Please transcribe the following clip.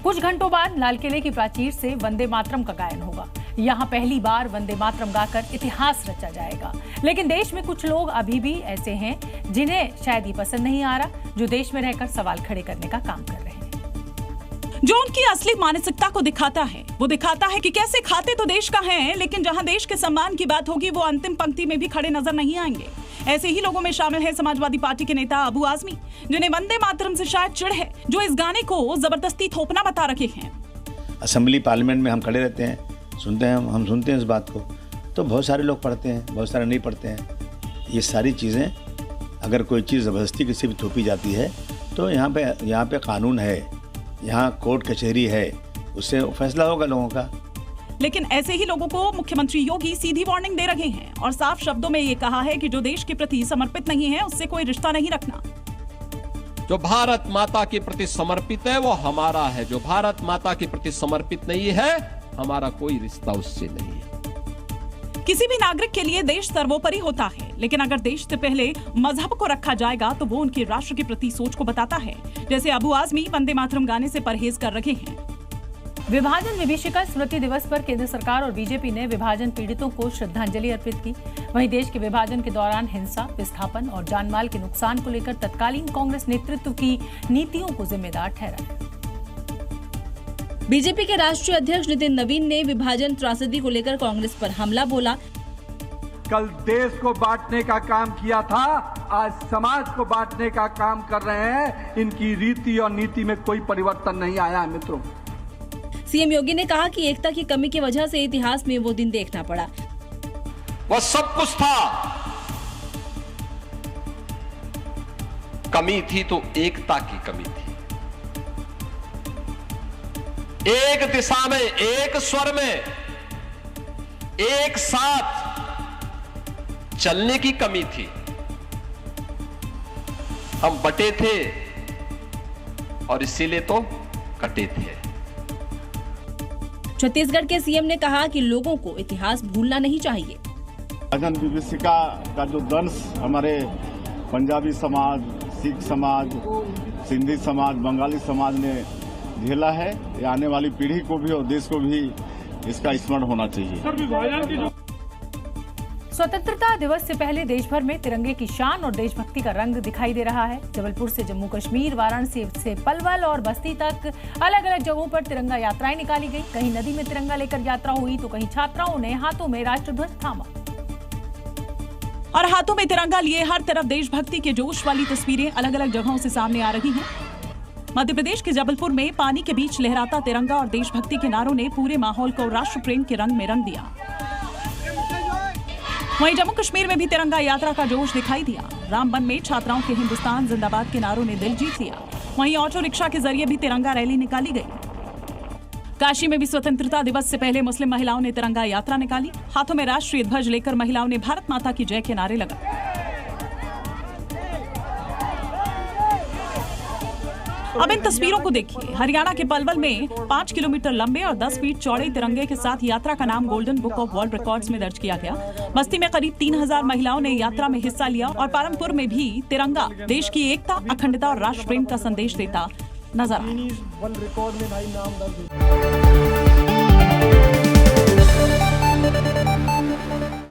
कुछ घंटों बाद लाल किले की प्राचीर से वंदे मातरम का गायन होगा। यहाँ पहली बार वंदे मातरम गाकर इतिहास रचा जाएगा। लेकिन देश में कुछ लोग अभी भी ऐसे हैं जिन्हें शायद ये पसंद नहीं आ रहा, जो देश में रहकर सवाल खड़े करने का काम कर रहे हैं। जो उनकी असली मानसिकता को दिखाता है, वो दिखाता है कि कैसे खाते तो देश का हैं, लेकिन जहां देश के सम्मान की बात होगी वो अंतिम पंक्ति में भी खड़े नजर नहीं आएंगे। ऐसे ही लोगों में शामिल है समाजवादी पार्टी के नेता अबू आजमी, जिन्हें वंदे मातरम से शायद चिढ़ है, जो इस गाने को जबरदस्ती थोपना बता रखे हैं। असेंबली पार्लियामेंट में हम खड़े रहते हैं, सुनते हैं, हम सुनते हैं इस बात को, तो बहुत सारे लोग पढ़ते हैं, बहुत सारे नहीं पढ़ते हैं। ये सारी चीज़ें, अगर कोई चीज़ ज़बरदस्ती किसी भी थोपी जाती है तो यहाँ पे कानून है, यहाँ कोर्ट कचहरी है, उससे फैसला होगा लोगों का। लेकिन ऐसे ही लोगों को मुख्यमंत्री योगी सीधी वार्निंग दे रहे हैं और साफ शब्दों में ये कहा है कि जो देश के प्रति समर्पित नहीं है उससे कोई रिश्ता नहीं रखना। जो भारत माता के प्रति समर्पित है वो हमारा है, जो भारत माता के प्रति समर्पित नहीं है हमारा कोई रिश्ता उससे नहीं है। किसी भी नागरिक के लिए देश सर्वोपरि होता है, लेकिन अगर देश से पहले मजहब को रखा जाएगा तो वो उनके राष्ट्र के प्रति सोच को बताता है, जैसे अबू आजमी वंदे मातरम गाने से परहेज कर रहे हैं। विभाजन विभीषिका स्मृति दिवस पर केंद्र सरकार और बीजेपी ने विभाजन पीड़ितों को श्रद्धांजलि अर्पित की। वहीं देश के विभाजन के दौरान हिंसा, विस्थापन और जानमाल के नुकसान को लेकर तत्कालीन कांग्रेस नेतृत्व की नीतियों को जिम्मेदार ठहराया। बीजेपी के राष्ट्रीय अध्यक्ष नितिन नवीन ने विभाजन त्रासदी को लेकर कांग्रेस पर हमला बोला। कल देश को बांटने का काम किया था, आज समाज को बांटने का काम कर रहे हैं। इनकी रीति और नीति में कोई परिवर्तन नहीं आया है मित्रों। सीएम योगी ने कहा कि एकता की कमी की वजह से इतिहास में वो दिन देखना पड़ा। वह सब कुछ था, कमी थी तो एकता की कमी थी। एक दिशा में, एक स्वर में, एक साथ चलने की कमी थी। हम बटे थे और इसीलिए तो कटे थे। छत्तीसगढ़ के सीएम ने कहा कि लोगों को इतिहास भूलना नहीं चाहिए। विभाजन विभीषिका का जो दंश हमारे पंजाबी समाज, सिख समाज, सिंधी समाज, बंगाली समाज ने झेला है, ये आने वाली पीढ़ी को भी और देश को भी इसका स्मरण होना चाहिए। स्वतंत्रता दिवस से पहले देश भर में तिरंगे की शान और देशभक्ति का रंग दिखाई दे रहा है। जबलपुर से जम्मू कश्मीर, वाराणसी से पलवल और बस्ती तक अलग अलग जगहों पर तिरंगा यात्राएं निकाली गई। कहीं नदी में तिरंगा लेकर यात्रा हुई तो कहीं छात्राओं ने हाथों में राष्ट्रध्वज थामा और हाथों में तिरंगा लिए हर तरफ देशभक्ति के जोश वाली तस्वीरें अलग अलग जगहों से सामने आ रही हैं। मध्य प्रदेश के जबलपुर में पानी के बीच लहराता तिरंगा और देशभक्ति के नारों ने पूरे माहौल को राष्ट्र प्रेम के रंग में रंग दिया। वहीं जम्मू कश्मीर में भी तिरंगा यात्रा का जोश दिखाई दिया। रामबन में छात्राओं के हिंदुस्तान जिंदाबाद के नारों ने दिल जीत लिया। वहीं ऑटो रिक्शा के जरिए भी तिरंगा रैली निकाली गई। काशी में भी स्वतंत्रता दिवस से पहले मुस्लिम महिलाओं ने तिरंगा यात्रा निकाली। हाथों में राष्ट्रीय ध्वज लेकर महिलाओं ने भारत माता की जय के नारे लगाए। अब इन तस्वीरों को देखिए। हरियाणा के पलवल में 5 किलोमीटर लंबे और 10 फीट चौड़े तिरंगे के साथ यात्रा का नाम golden book of world records में दर्ज किया गया। बस्ती में करीब 3000 महिलाओं ने यात्रा में हिस्सा लिया और पालमपुर में भी तिरंगा देश की एकता, अखंडता और राष्ट्र प्रेम का संदेश देता नजर आया।